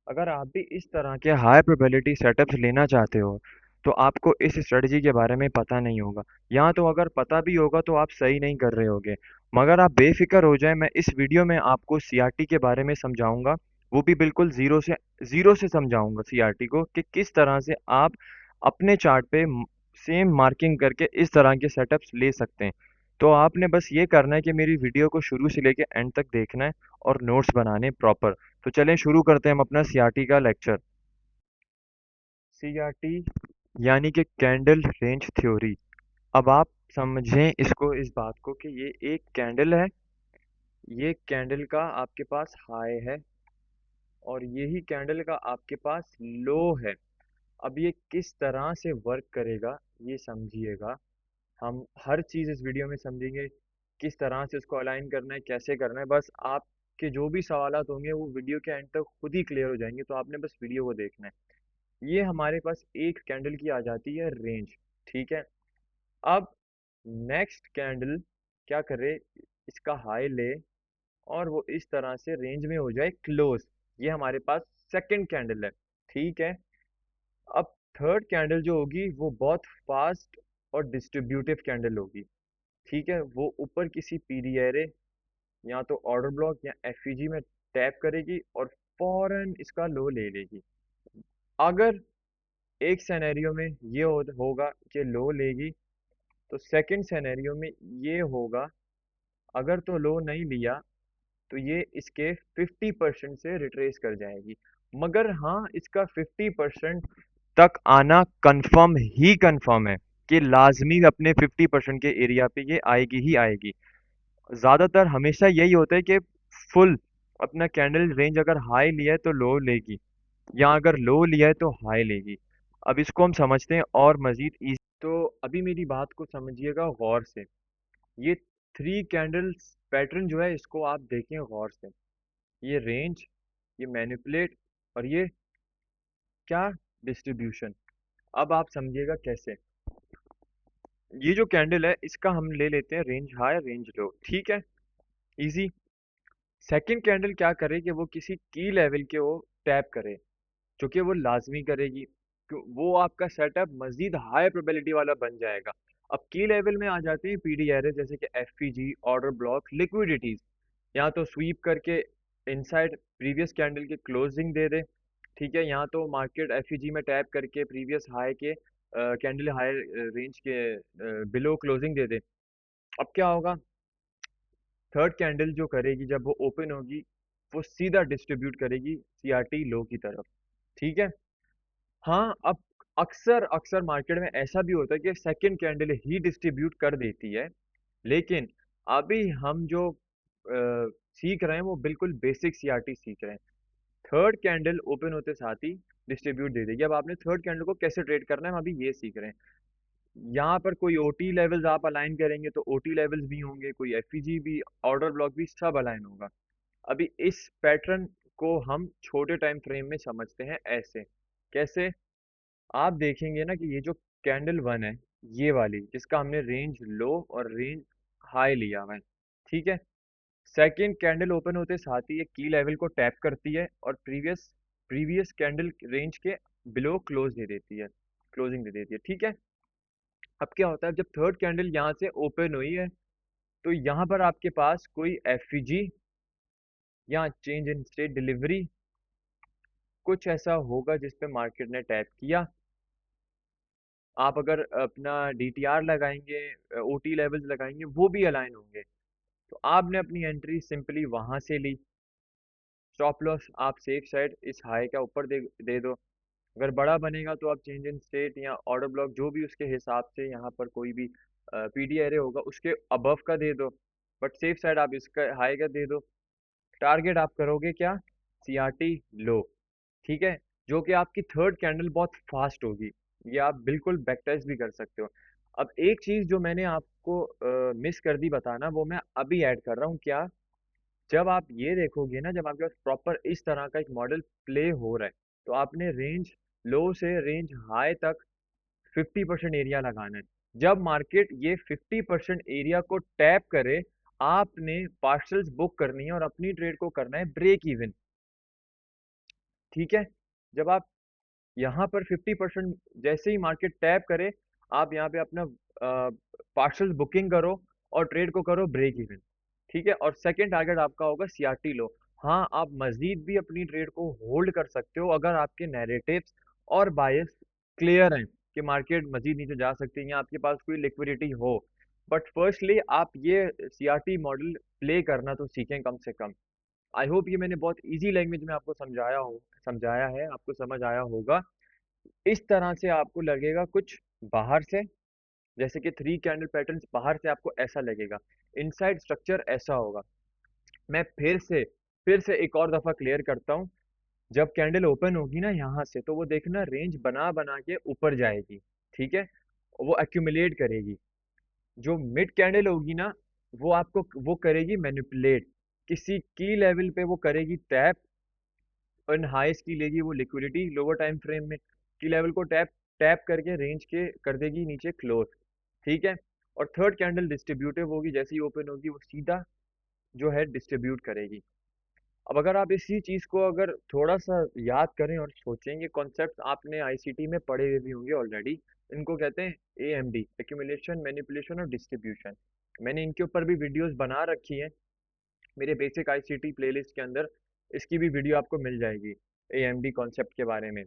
अगर आप भी इस तरह के हाई प्रोबेबिलिटी सेटअप्स लेना चाहते हो तो आपको इस स्ट्रेटजी के बारे में पता नहीं होगा, या तो अगर पता भी होगा तो आप सही नहीं कर रहे होगे। मगर आप बेफिक्र हो जाए, मैं इस वीडियो में आपको सीआरटी के बारे में समझाऊंगा। वो भी बिल्कुल ज़ीरो से समझाऊंगा सीआरटी को कि किस तरह से आप अपने चार्ट पे सेम मार्किंग करके इस तरह के सेटअप्स ले सकते हैं। तो आपने बस ये करना है कि मेरी वीडियो को शुरू से लेके एंड तक देखना है और नोट्स बनाने प्रॉपर। तो चलें शुरू करते हैं हम अपना सीआरटी का लेक्चर। सीआरटी यानी कि कैंडल रेंज थ्योरी। अब आप समझें इसको, इस बात को कि ये एक कैंडल है। ये कैंडल का आपके पास हाई है और यही कैंडल का आपके पास लो है। अब ये किस तरह से वर्क करेगा ये समझिएगा। हम हर चीज़ इस वीडियो में समझेंगे, किस तरह से उसको अलाइन करना है, कैसे करना है। बस आपके जो भी सवालात होंगे वो वीडियो के एंड तक खुद ही क्लियर हो जाएंगे, तो आपने बस वीडियो को देखना है। ये हमारे पास एक कैंडल की आ जाती है रेंज, ठीक है। अब नेक्स्ट कैंडल क्या करे, इसका हाई ले और वो इस तरह से रेंज में हो जाए क्लोज। ये हमारे पास सेकंड कैंडल है, ठीक है। अब थर्ड कैंडल जो होगी वो बहुत फास्ट और डिस्ट्रीब्यूटिव कैंडल होगी, ठीक है। वो ऊपर किसी पीडी एरे या तो ऑर्डर ब्लॉक या एफईजी में टैप करेगी और फौरन इसका लो ले लेगी। अगर एक सिनेरियो में ये होगा कि लो लेगी, तो सेकंड सिनेरियो में ये होगा, अगर तो लो नहीं लिया तो ये इसके 50% से रिट्रेस कर जाएगी। मगर हाँ, इसका 50% तक आना कंफर्म ही कंफर्म है कि लाजमी अपने 50% के एरिया पे ये आएगी ही आएगी। ज़्यादातर हमेशा यही होता है कि फुल अपना कैंडल रेंज अगर हाई लिया है तो लो लेगी, या अगर लो लिया है तो हाई लेगी। अब इसको हम समझते हैं और मज़ीद इजी। तो अभी मेरी बात को समझिएगा गौर से। ये थ्री कैंडल्स पैटर्न जो है इसको आप देखें गौर से। ये रेंज, ये मैनिपुलेट और ये क्या, डिस्ट्रीब्यूशन। अब आप समझिएगा कैसे। ये जो कैंडल है इसका हम ले लेते हैं रेंज हाई रेंज लो, ठीक है, इजी। सेकंड कैंडल क्या करे कि वो किसी की लेवल के वो टैप करे, जो कि वो लाजमी करेगी। वो आपका सेटअप मजीद हाई प्रोबेबिलिटी वाला बन जाएगा। अब की लेवल में आ जाते हैं पीडी एरे, जैसे कि एफपीजी, ऑर्डर ब्लॉक, लिक्विडिटीज। या तो स्वीप करके इनसाइड प्रीवियस कैंडल के क्लोजिंग दे दे, ठीक है। यहाँ तो मार्केट एफईजी में टैप करके प्रीवियस हाई के कैंडल हाई रेंज के बिलो क्लोजिंग दे दे। अब क्या होगा, थर्ड कैंडल जो करेगी जब वो ओपन होगी, वो सीधा डिस्ट्रीब्यूट करेगी सीआरटी लो की तरफ, ठीक है। हाँ, अब अक्सर अक्सर मार्केट में ऐसा भी होता है कि सेकंड कैंडल ही डिस्ट्रीब्यूट कर देती है। लेकिन अभी हम जो सीख रहे हैं वो बिल्कुल बेसिक सीआरटी सीख रहे हैं। थर्ड कैंडल ओपन होते साथ ही डिस्ट्रीब्यूट दे देगी। अब आपने थर्ड कैंडल को कैसे ट्रेड करना है हम अभी ये सीख रहे हैं। यहाँ पर कोई ओटी लेवल्स आप अलाइन करेंगे तो ओटी लेवल्स भी होंगे, कोई एफईजी भी, ऑर्डर ब्लॉक भी, सब अलाइन होगा। अभी इस पैटर्न को हम छोटे टाइम फ्रेम में समझते हैं ऐसे। कैसे, आप देखेंगे ना कि ये जो कैंडल वन है, ये वाली जिसका हमने रेंज लो और रेंज हाई लिया हुआ है, ठीक है। सेकंड कैंडल ओपन होते साथ ही ये की लेवल को टैप करती है और प्रीवियस प्रीवियस कैंडल रेंज के बिलो क्लोज दे देती है, क्लोजिंग दे देती है, ठीक है। अब क्या होता है, जब थर्ड कैंडल यहाँ से ओपन हुई है तो यहाँ पर आपके पास कोई एफईजी या चेंज इन स्टेट डिलीवरी कुछ ऐसा होगा जिस पे मार्केट ने टैप किया। आप अगर अपना डीटीआर लगाएंगे, ओटी लेवल्स लगाएंगे, वो भी अलाइन होंगे। तो आपने अपनी एंट्री सिंपली वहां से ली। स्टॉप लॉस आप सेफ साइड इस हाई का ऊपर दे दो। अगर बड़ा बनेगा तो आप चेंज इन स्टेट या ऑर्डर ब्लॉक जो भी उसके हिसाब से यहाँ पर कोई भी पीडी एरे होगा उसके अबव का दे दो। बट सेफ साइड आप इसका हाई का दे दो। टारगेट आप करोगे क्या, सीआरटी लो, ठीक है। जो कि आपकी थर्ड कैंडल बहुत फास्ट होगी, ये आप बिल्कुल बैक टेस्ट भी कर सकते हो। अब एक चीज जो मैंने आपको मिस कर दी बताना, वो मैं अभी ऐड कर रहा हूँ। क्या, जब आप ये देखोगे ना, जब आपके पास प्रॉपर इस तरह का एक मॉडल प्ले हो रहा है, तो आपने रेंज लो से रेंज हाई तक 50% एरिया लगाना है। जब मार्केट ये 50% एरिया को टैप करे, आपने पार्सल्स बुक करनी है और अपनी ट्रेड को करना है ब्रेक इवन। ठीक है। जब आप यहाँ पर 50% जैसे ही मार्केट टैप करे, आप यहाँ पे अपना पार्शल बुकिंग करो और ट्रेड को करो ब्रेक इवन। ठीक है, और सेकंड टारगेट आपका होगा सीआरटी लो। हाँ, आप मजीद भी अपनी ट्रेड को होल्ड कर सकते हो अगर आपके नैरेटिव्स और बायस क्लियर हैं कि मार्केट मजीद नीचे जा सकती है या आपके पास कोई लिक्विडिटी हो। बट फर्स्टली आप ये सीआरटी मॉडल प्ले करना तो सीखें कम से कम। आई होप ये मैंने बहुत इजी लैंग्वेज में आपको समझाया है, आपको समझ आया होगा। इस तरह से आपको लगेगा कुछ बाहर से, जैसे कि थ्री कैंडल पैटर्न्स बाहर से आपको ऐसा लगेगा, इनसाइड स्ट्रक्चर ऐसा होगा। मैं फिर से एक और दफा क्लियर करता हूँ। जब कैंडल ओपन होगी ना यहाँ से, तो वो देखना रेंज बना बना के ऊपर जाएगी। ठीक है, वो एक्यूमुलेट करेगी। जो मिड कैंडल होगी ना, वो आपको वो करेगी मैनिपुलेट, किसी की लेवल पे वो करेगी टैप, और हाईएस्ट की लेगी वो लिक्विडिटी लोअर टाइम फ्रेम में, की लेवल को टैप टैप करके रेंज के कर देगी नीचे क्लोज। ठीक है, और थर्ड कैंडल डिस्ट्रीब्यूटिव होगी, जैसे ही ओपन होगी वो सीधा जो है डिस्ट्रीब्यूट करेगी। अब अगर आप इसी चीज़ को अगर थोड़ा सा याद करें और सोचें, ये कॉन्सेप्ट आपने आईसीटी में पढ़े हुए भी होंगे ऑलरेडी। इनको कहते हैं एएमडी, एक्यूमुलेशन, मैनिपुलेशन और डिस्ट्रीब्यूशन। मैंने इनके ऊपर भी वीडियोस बना रखी हैं मेरे बेसिक आईसीटी प्लेलिस्ट के अंदर। इसकी भी वीडियो आपको मिल जाएगी एएमडी कॉन्सेप्ट के बारे में।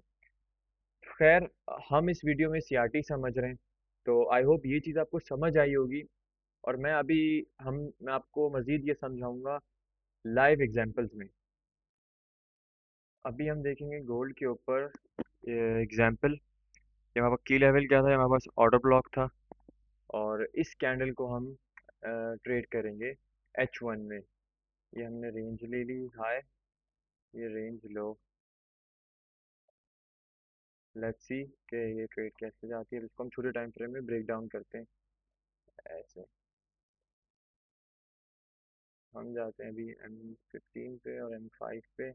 खैर, हम इस वीडियो में सीआरटी समझ रहे हैं, तो आई होप ये चीज़ आपको समझ आई होगी। और मैं आपको मज़ीद ये समझाऊंगा लाइव एग्जांपल्स में। अभी हम देखेंगे गोल्ड के ऊपर एग्जांपल। ये हमारे पास की लेवल क्या था, ये हमारे पास ऑर्डर ब्लॉक था, और इस कैंडल को हम ट्रेड करेंगे H1 में। ये हमने रेंज ले ली हाई, ये रेंज लो। लेट्स सी कि ये ट्रेड कैसे जाती है। इसको हम छोटे टाइम फ्रेम में ब्रेक डाउन करते हैं। ऐसे हम जाते हैं अभी M15 पे और M5 पे।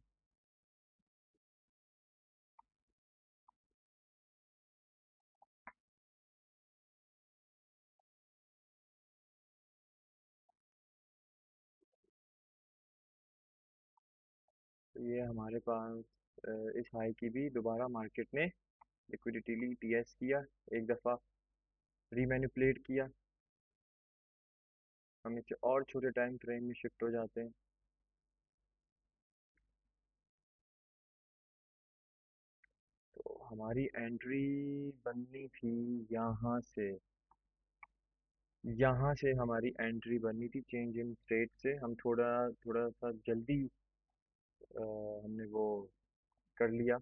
तो ये हमारे पास इस हाई की भी दोबारा मार्केट ने लिक्विडिटी ली, टीएस किया, एक दफ़ा रीमैनिपुलेट किया। हम इसे और छोटे टाइम फ्रेम में शिफ्ट हो जाते हैं। तो हमारी एंट्री बननी थी यहाँ से। यहाँ से हमारी एंट्री बननी थी चेंज इन स्टेट से। हम थोड़ा थोड़ा सा जल्दी हमने वो कर लिया।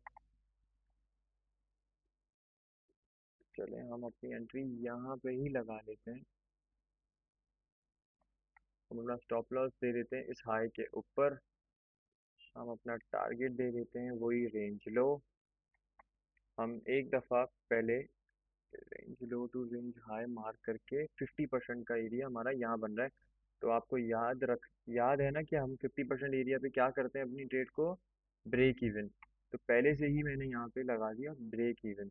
चलें, हम अपनी एंट्री यहाँ पे ही लगा लेते हैं। हम अपना स्टॉप लॉस दे देते हैं इस हाई के ऊपर। हम अपना टारगेट दे देते हैं वही रेंज लो। हम एक दफ़ा पहले range low to range high mark करके 50% का एरिया हमारा यहाँ बन रहा है। तो आपको याद है ना कि हम 50% एरिया पे क्या करते हैं अपनी ट्रेड को, ब्रेक इवन। तो पहले से ही मैंने यहाँ पे लगा दिया ब्रेक इवन।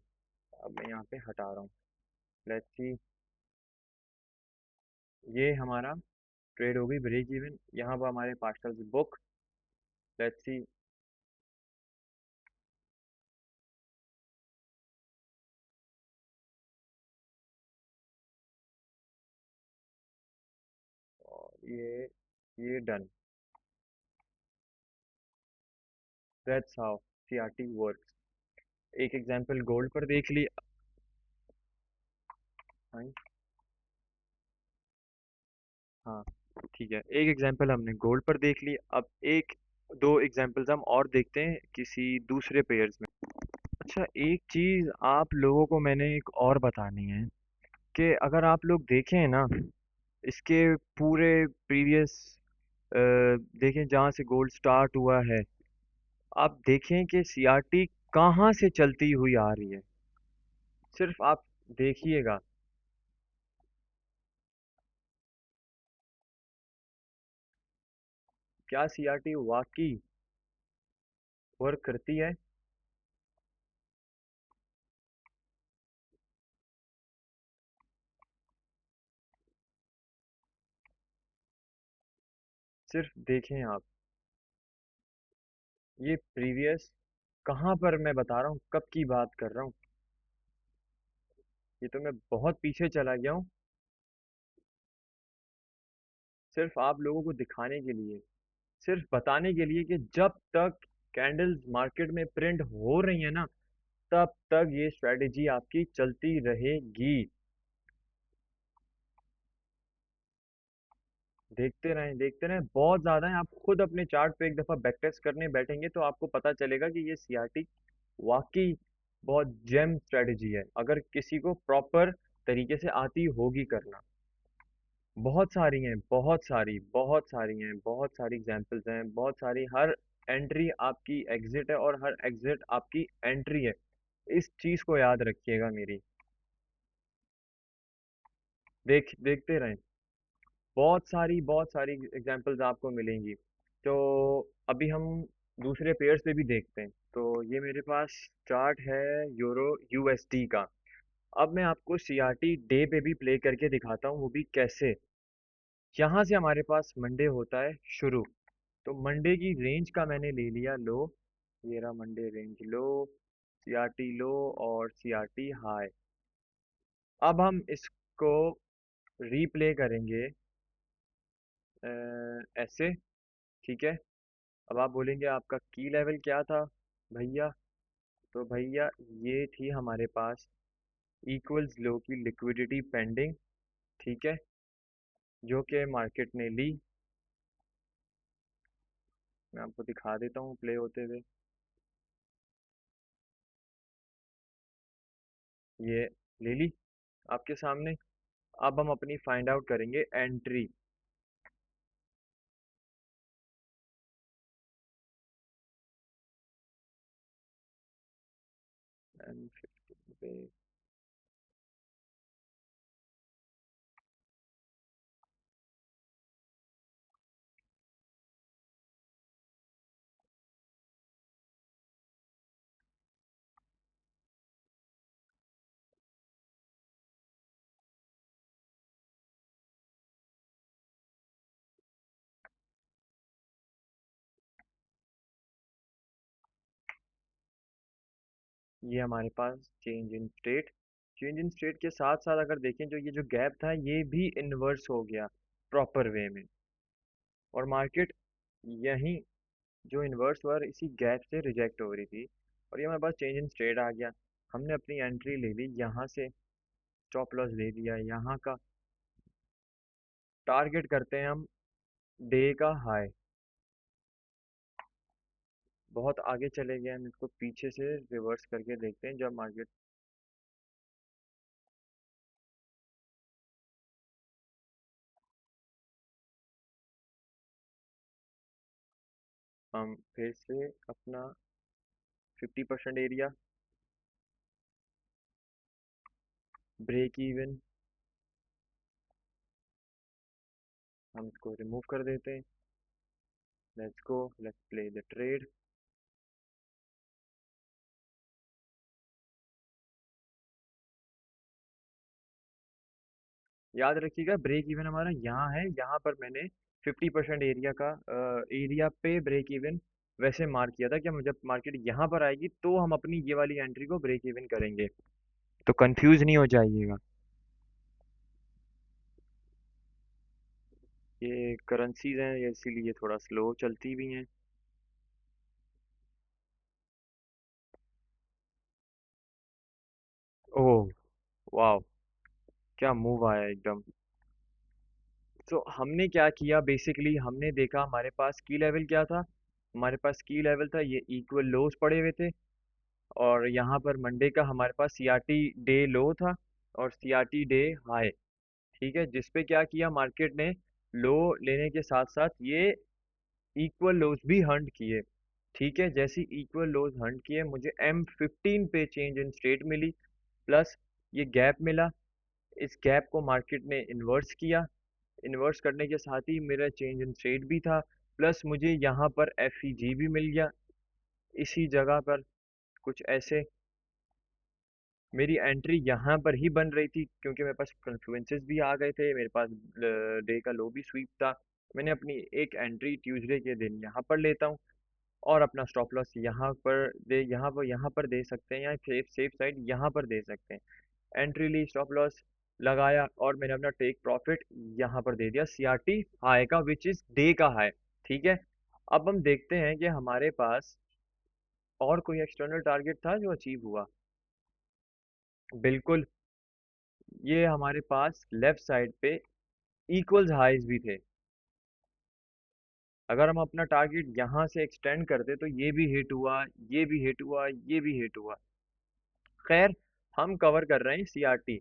अब मैं यहाँ पे हटा रहा हूँ। लेट्स सी, ये हमारा ट्रेड हो गई ब्रेक इवन। यहाँ पर हमारे पार्सल्स बुक। लेट्स सी, और ये done. That's how CRT works. एक एग्जांपल गोल्ड पर देख ली। हाँ, हाँ, ठीक है, एक एग्जांपल हमने गोल्ड पर देख ली। अब एक दो एग्जांपल्स हम और देखते हैं किसी दूसरे पेयर्स में। अच्छा, एक चीज़ आप लोगों को मैंने एक और बतानी है कि अगर आप लोग देखें ना, इसके पूरे प्रीवियस देखें जहाँ से गोल्ड स्टार्ट हुआ है, आप देखें कि सीआरटी कहाँ से चलती हुई आ रही है। सिर्फ आप देखिएगा। क्या सीआरटी वाकई वर्क करती है? सिर्फ देखें आप, ये प्रीवियस कहाँ पर मैं बता रहा हूँ, कब की बात कर रहा हूँ। ये तो मैं बहुत पीछे चला गया हूँ, सिर्फ आप लोगों को दिखाने के लिए, सिर्फ बताने के लिए कि जब तक कैंडल्स मार्केट में प्रिंट हो रही है ना, तब तक ये स्ट्रेटेजी आपकी चलती रहेगी। देखते रहें, बहुत ज़्यादा है। आप खुद अपने चार्ट पे एक दफ़ा बैक टेस्ट करने बैठेंगे तो आपको पता चलेगा कि ये सीआरटी वाकई बहुत जेम स्ट्रेटेजी है, अगर किसी को प्रॉपर तरीके से आती होगी करना। बहुत सारी हैं, बहुत सारी एग्जांपल्स हैं, बहुत सारी। हर एंट्री आपकी एग्जिट है और हर एग्जिट आपकी एंट्री है। इस चीज़ को याद रखिएगा मेरी। देखते रहें, बहुत सारी एग्जांपल्स आपको मिलेंगी। तो अभी हम दूसरे पेयर्स पे भी देखते हैं। तो ये मेरे पास चार्ट है यूरो यूएसडी का। अब मैं आपको सीआरटी डे पे भी प्ले करके दिखाता हूँ, वो भी कैसे। यहाँ से हमारे पास मंडे होता है शुरू। तो मंडे की रेंज का मैंने ले लिया लो, ये रहा मंडे रेंज लो, सीआरटी लो और सीआरटी हाई। अब हम इसको रीप्ले करेंगे ऐसे, ठीक है। अब आप बोलेंगे आपका की लेवल क्या था भैया। तो भैया ये थी हमारे पास इक्वल्स लो की लिक्विडिटी पेंडिंग, ठीक है, जो कि मार्केट ने ली। मैं आपको दिखा देता हूँ प्ले होते हुए। ये ले ली आपके सामने। अब हम अपनी फाइंड आउट करेंगे एंट्री। एंड 15 पे ये हमारे पास चेंज इन स्टेट के साथ साथ अगर देखें, जो ये जो गैप था ये भी इन्वर्स हो गया प्रॉपर वे में। और मार्केट यहीं जो इन्वर्स हुआ इसी गैप से रिजेक्ट हो रही थी, और ये हमारे पास चेंज इन स्टेट आ गया। हमने अपनी एंट्री ले ली यहाँ से, स्टॉप लॉस ले लिया यहाँ का। टारगेट करते हैं हम डे का हाई। बहुत आगे चले गए हम, इसको पीछे से रिवर्स करके देखते हैं जब मार्केट। हम फिर से अपना 50% एरिया ब्रेक इवन, हम इसको रिमूव कर देते हैं। Let's go, let's play the trade. याद रखिएगा ब्रेक इवन हमारा यहाँ है, यहाँ पर मैंने 50% एरिया का एरिया पे ब्रेक इवन वैसे मार्क किया था कि हम जब मार्केट यहाँ पर आएगी तो हम अपनी ये वाली एंट्री को ब्रेक इवन करेंगे। तो कंफ्यूज नहीं हो जाइएगा। ये करेंसीज हैं, ये इसीलिए थोड़ा स्लो चलती भी हैं। ओह वाह, क्या मूव आया एकदम। तो हमने क्या किया, बेसिकली हमने देखा हमारे पास की लेवल क्या था। हमारे पास की लेवल था, ये इक्वल लोज पड़े हुए थे। और यहाँ पर मंडे का हमारे पास सीआरटी डे लो था और सीआरटी डे हाई, ठीक है, जिस पे क्या किया मार्केट ने, लो लेने के साथ साथ ये इक्वल लोज भी हंट किए। ठीक है, जैसे इक्वल लोज हंट किए मुझे M15 पे चेंज इन स्टेट मिली, प्लस ये गैप मिला। इस गैप को मार्केट ने इन्वर्स किया। इन्वर्स करने के साथ ही मेरा चेंज इन स्टेट भी था, प्लस मुझे यहाँ पर FEG भी मिल गया इसी जगह पर, कुछ ऐसे। मेरी एंट्री यहाँ पर ही बन रही थी क्योंकि मेरे पास कन्फ्लुएंसेस भी आ गए थे, मेरे पास डे का लो भी स्वीप था। मैंने अपनी एक एंट्री ट्यूसडे के दिन यहाँ पर लेता हूँ। और अपना स्टॉप लॉस यहाँ पर दे सकते हैं, या सेफ सेफ साइड यहाँ पर दे सकते हैं। एंट्री ली, स्टॉप लॉस लगाया, और मैंने अपना टेक प्रॉफिट यहाँ पर दे दिया सीआरटी हाई का, विच इज डे का हाई। ठीक है, अब हम देखते हैं कि हमारे पास और कोई एक्सटर्नल टारगेट था जो अचीव हुआ। बिल्कुल, ये हमारे पास लेफ्ट साइड पे इक्वल्स हाइज भी थे। अगर हम अपना टारगेट यहाँ से एक्सटेंड करते तो ये भी हिट हुआ, ये भी हिट हुआ, ये भी हिट हुआ। खैर, हम कवर कर रहे हैं सीआरटी।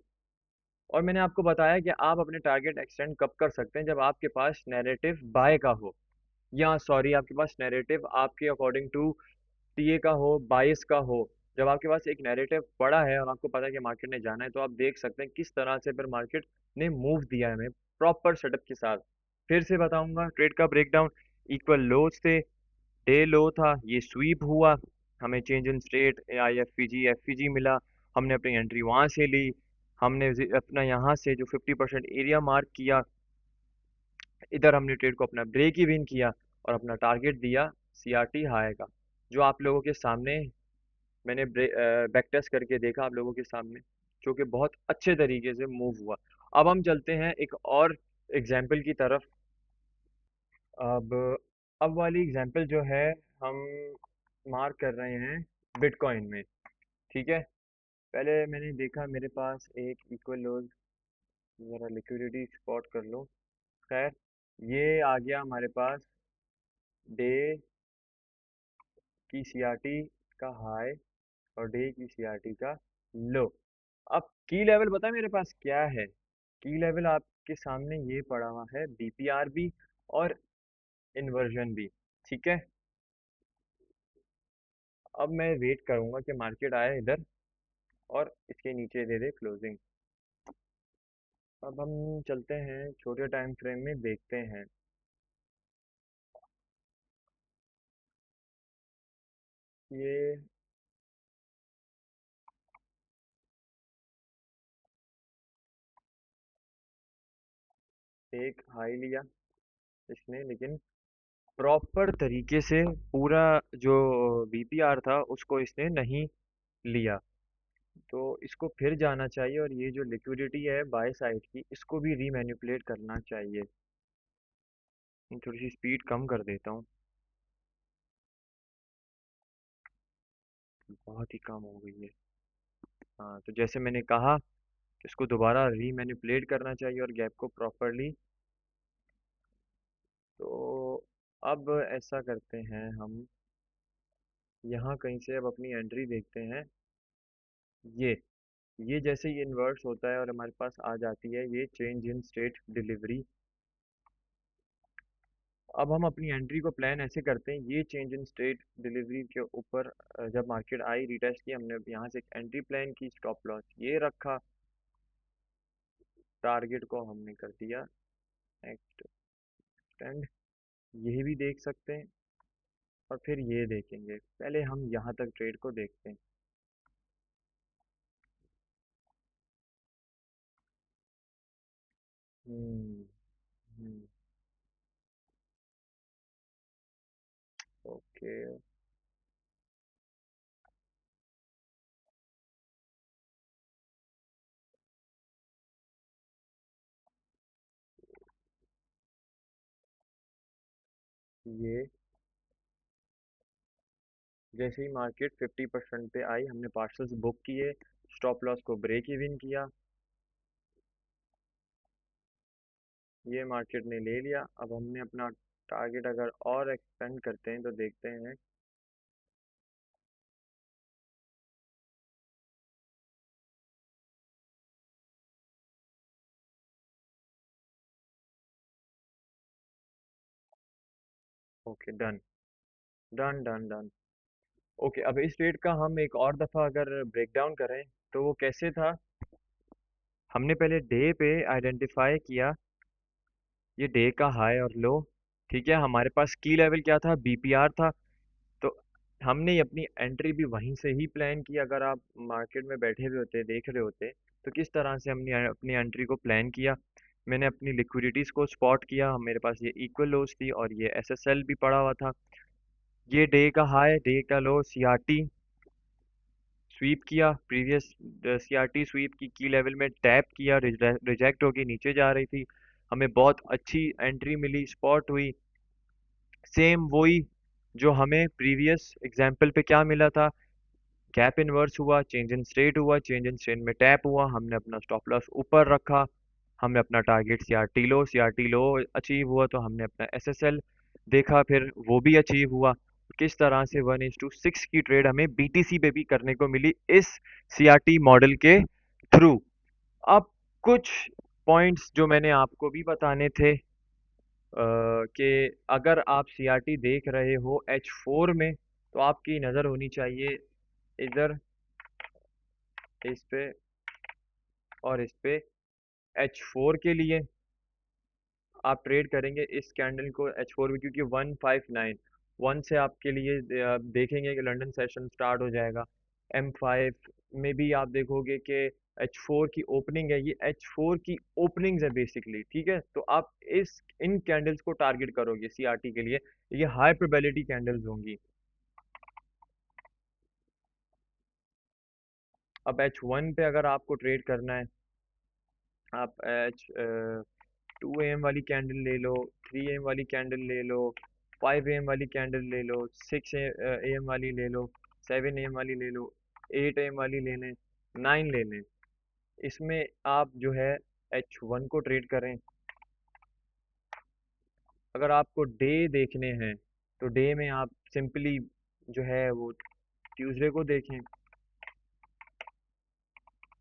और मैंने आपको बताया कि आप अपने टारगेट एक्सटेंड कब कर सकते हैं, जब आपके पास नैरेटिव बाय का हो, या सॉरी आपके पास नैरेटिव आपके अकॉर्डिंग टू टीए का हो, बाइस का हो। जब आपके पास एक नैरेटिव पड़ा है और आपको पता है कि मार्केट ने जाना है, तो आप देख सकते हैं किस तरह से फिर मार्केट ने मूव दिया है हमें प्रॉपर सेटअप के साथ। फिर से बताऊंगा ट्रेड का ब्रेकडाउन। इक्वल लोज थे, डे लो था, ये स्वीप हुआ, हमें change in state I F P G मिला, हमने अपनी एंट्री वहां से ली। हमने अपना यहाँ से जो 50% एरिया मार्क किया, इधर हमने ट्रेड को अपना ब्रेक इवन किया और अपना टारगेट दिया सीआरटी हाई का, जो आप लोगों के सामने मैंने बैक टेस्ट करके देखा आप लोगों के सामने, जो कि बहुत अच्छे तरीके से मूव हुआ। अब हम चलते हैं एक और एग्जाम्पल की तरफ। अब अब वाली एग्जाम्पल जो है, हम मार्क कर रहे हैं बिटकॉइन में। ठीक है, पहले मैंने देखा मेरे पास एक इक्वल लोज, ज़रा लिक्विडिटी स्पॉट कर लो। खैर, ये आ गया हमारे पास डे की सीआरटी का हाई और डे की सीआरटी का लो। अब की लेवल पता है मेरे पास क्या है? की लेवल आपके सामने ये पड़ा हुआ है, बीपीआर भी और इन्वर्जन भी। ठीक है, अब मैं वेट करूंगा कि मार्केट आए इधर और इसके नीचे दे दे क्लोजिंग। अब हम चलते हैं छोटे टाइम फ्रेम में, देखते हैं। ये एक हाई लिया इसने, लेकिन प्रॉपर तरीके से पूरा जो बीपीआर था उसको इसने नहीं लिया। तो इसको फिर जाना चाहिए, और ये जो लिक्विडिटी है बाय साइड की, इसको भी रीमैनिपुलेट करना चाहिए। मैं थोड़ी सी स्पीड कम कर देता हूँ, बहुत ही कम हो गई है। हाँ, तो जैसे मैंने कहा, इसको दोबारा रीमैनिपुलेट करना चाहिए और गैप को प्रॉपरली। तो अब ऐसा करते हैं हम, यहाँ कहीं से अब अपनी एंट्री देखते हैं। ये ये जैसे ही इन्वर्स होता है और हमारे पास आ जाती है ये चेंज इन स्टेट डिलीवरी। अब हम अपनी एंट्री को प्लान ऐसे करते हैं, ये चेंज इन स्टेट डिलीवरी के ऊपर जब मार्केट आई, रिटेस्ट की, हमने यहाँ से एक एंट्री प्लान की, स्टॉप लॉस ये रखा, टारगेट को हमने कर दिया एक्सटेंड, ये भी देख सकते हैं। और फिर ये देखेंगे, पहले हम यहाँ तक ट्रेड को देखते हैं। हम्म हम्म, ओके, ये जैसे ही मार्केट 50% पे आई, हमने पार्सल्स बुक किए, स्टॉप लॉस को ब्रेक इवन किया, ये मार्केट ने ले लिया। अब हमने अपना टारगेट अगर और एक्सपेंड करते हैं तो देखते हैं। Okay, done done done done. Okay, अब इस रेट का हम एक और दफ़ा अगर ब्रेक डाउन करें तो वो कैसे था। हमने पहले डे पे आइडेंटिफाई किया ये डे का हाई और लो। ठीक है, हमारे पास की लेवल क्या था, बीपीआर था। तो हमने अपनी एंट्री भी वहीं से ही प्लान की। अगर आप मार्केट में बैठे हुए होते, देख रहे होते, तो किस तरह से हमने अपनी एंट्री को प्लान किया। मैंने अपनी लिक्विडिटीज़ को स्पॉट किया, मेरे पास ये इक्वल लोज थी और ये एसएसएल भी पड़ा हुआ था। ये डे का हाई, डे का लो, सीआरटी स्वीप किया, प्रीवियस सीआरटी स्वीप की लेवल में टैप किया, रिजेक्ट होके नीचे जा रही थी, हमें बहुत अच्छी एंट्री मिली, स्पॉट हुई। सेम वही जो हमें प्रीवियस एग्जाम्पल पे क्या मिला था, गैप इन्वर्स हुआ, चेंज इन स्टेट हुआ, चेंज इन स्टेट में टैप हुआ, हमने अपना स्टॉप लॉस ऊपर रखा, हमने अपना टारगेट सीआरटी लो अचीव हुआ तो हमने अपना एसएसएल देखा, फिर वो भी अचीव हुआ। किस तरह से 1:6 की ट्रेड हमें बीटीसी पे भी करने को मिली इस सीआरटी मॉडल के थ्रू। अब कुछ पॉइंट्स जो मैंने आपको भी बताने थे कि अगर आप सीआरटी देख रहे हो H4 में तो आपकी नज़र होनी चाहिए इधर, इस पे और इस पे। H4 के लिए आप ट्रेड करेंगे इस कैंडल को H4 में, क्योंकि 159 1 से आपके लिए देखेंगे कि लंदन सेशन स्टार्ट हो जाएगा। M5 में भी आप देखोगे कि H4 की ओपनिंग है, ये H4 की ओपनिंग्स है बेसिकली, ठीक है। तो आप इस इन कैंडल्स को टारगेट करोगे सीआरटी के लिए, ये हाई प्रोबेबिलिटी कैंडल्स होंगी। अब H1 पे अगर आपको ट्रेड करना है, आप H 2 AM वाली कैंडल ले लो, 3 AM वाली कैंडल ले लो, 5 AM वाली कैंडल ले लो, 6 AM वाली ले लो, 7 AM वाली ले लो, 8 AM वाली ले लें, 9 ले लें। इसमें आप जो है H1 को ट्रेड करें। अगर आपको डे देखने हैं तो डे में आप सिंपली जो है वो ट्यूसडे को देखें,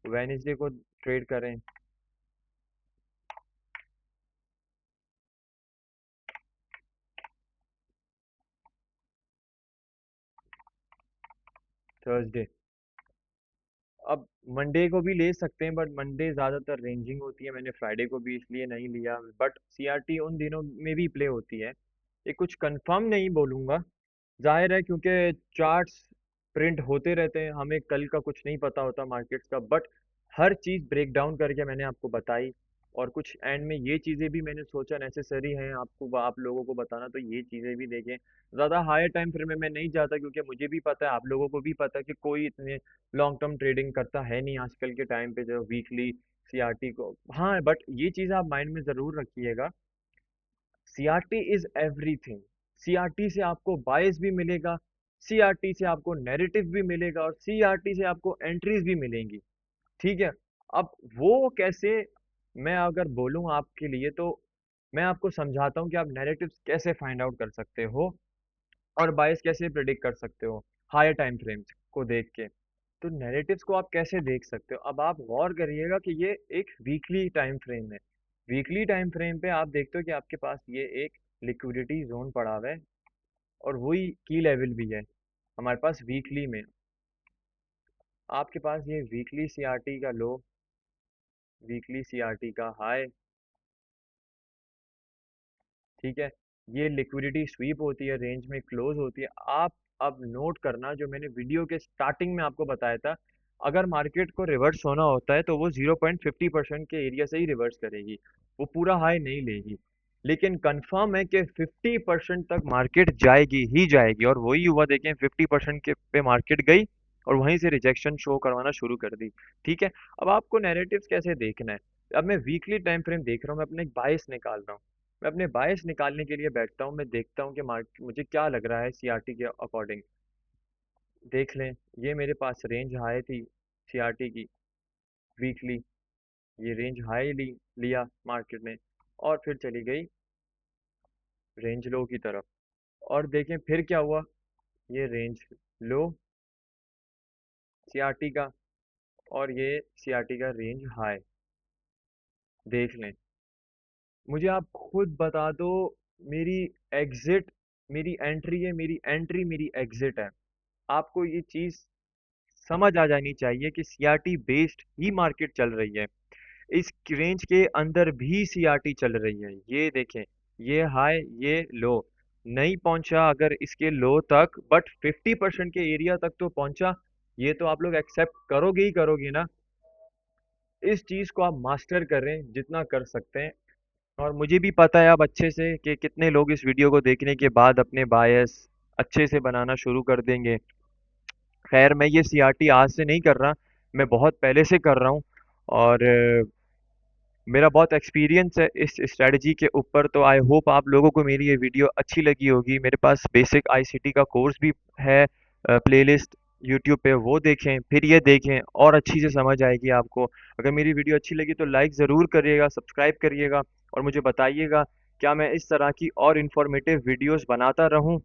वेडनेसडे को ट्रेड करें, थर्सडे। अब मंडे को भी ले सकते हैं, बट मंडे ज़्यादातर रेंजिंग होती है, मैंने फ्राइडे को भी इसलिए नहीं लिया, बट सीआरटी उन दिनों में भी प्ले होती है। ये कुछ कंफर्म नहीं बोलूँगा, जाहिर है क्योंकि चार्ट्स प्रिंट होते रहते हैं, हमें कल का कुछ नहीं पता होता मार्केट्स का, बट हर चीज़ ब्रेक डाउन करके मैंने आपको बताई। और कुछ एंड में ये चीज़ें भी मैंने सोचा नेसेसरी हैं आपको, आप लोगों को बताना, तो ये चीज़ें भी देखें। ज़्यादा हायर टाइम फ्रेम में मैं नहीं जाता, क्योंकि मुझे भी पता है, आप लोगों को भी पता है कि कोई इतने लॉन्ग टर्म ट्रेडिंग करता है नहीं आजकल के टाइम पे, जो वीकली सीआरटी को। हाँ, बट ये चीज़ आप माइंड में ज़रूर रखिएगा, सीआरटी इज एवरीथिंग। सीआरटी से आपको बायस भी मिलेगा, सीआरटी से आपको नैरेटिव भी मिलेगा, और सीआरटी से आपको एंट्रीज भी मिलेंगी, ठीक है। अब वो कैसे, मैं अगर बोलूँ आपके लिए तो मैं आपको समझाता हूँ कि आप नैरेटिव्स कैसे फाइंड आउट कर सकते हो और बायस कैसे प्रिडिक्ट कर सकते हो हायर टाइम फ्रेम्स को देख के। तो नैरेटिव्स को आप कैसे देख सकते हो, अब आप गौर करिएगा कि ये एक वीकली टाइम फ्रेम है। वीकली टाइम फ्रेम पे आप देखते हो कि आपके पास ये एक लिक्विडिटी जोन पड़ा हुआ है, और वही की लेवल भी है हमारे पास वीकली में। आपके पास ये वीकली सीआरटी का लो, वीकली सीआरटी का हाई, ठीक है। ये लिक्विडिटी स्वीप होती है, रेंज में क्लोज होती है। आप अब नोट करना, जो मैंने वीडियो के स्टार्टिंग में आपको बताया था, अगर मार्केट को रिवर्स होना होता है तो वो 0.50% के एरिया से ही रिवर्स करेगी, वो पूरा हाई नहीं लेगी। लेकिन कंफर्म है कि 50% तक मार्केट जाएगी ही जाएगी, और वही हुआ, देखें 50% के पे मार्केट गई और वहीं से रिजेक्शन शो करवाना शुरू कर दी, ठीक है। अब आपको नैरेटिव्स कैसे देखना है, अब मैं वीकली टाइम फ्रेम देख रहा हूँ, मैं अपने एक बायस निकाल रहा हूँ, मैं अपने बायस निकालने के लिए बैठता हूँ, मैं देखता हूँ कि मार्केट मुझे क्या लग रहा है सीआरटी के अकॉर्डिंग। देख लें, ये मेरे पास रेंज हाई थी सीआरटी की वीकली, ये रेंज हाई लिया मार्केट ने, और फिर चली गई रेंज लो की तरफ। और देखें फिर क्या हुआ, ये रेंज लो सीआरटी का, और ये सीआरटी का रेंज हाई, देख लें। मुझे आप खुद बता दो, मेरी एग्जिट मेरी एंट्री है, मेरी एंट्री मेरी एग्जिट है। आपको ये चीज़ समझ आ जानी चाहिए कि सीआरटी बेस्ड ही मार्केट चल रही है, इस रेंज के अंदर भी सीआरटी चल रही है। ये देखें, ये हाई ये लो, नहीं पहुंचा अगर इसके लो तक, बट 50% के एरिया तक तो पहुंचा, ये तो आप लोग एक्सेप्ट करोगे ही करोगे ना। इस चीज़ को आप मास्टर करें जितना कर सकते हैं। और मुझे भी पता है अब अच्छे से कि कितने लोग इस वीडियो को देखने के बाद अपने बायस अच्छे से बनाना शुरू कर देंगे। खैर मैं ये सीआरटी आज से नहीं कर रहा, मैं बहुत पहले से कर रहा हूँ। और मेरा बहुत एक्सपीरियंस है इस स्ट्रेटजी के ऊपर। तो आई होप आप लोगों को मेरी ये वीडियो अच्छी लगी होगी। मेरे पास बेसिक आईसीटी का कोर्स भी है, प्लेलिस्ट यूट्यूब पे, वो देखें फिर ये देखें और अच्छी से समझ आएगी आपको। अगर मेरी वीडियो अच्छी लगी तो लाइक ज़रूर करिएगा, सब्सक्राइब करिएगा और मुझे बताइएगा क्या मैं इस तरह की और इन्फॉर्मेटिव वीडियोस बनाता रहूं।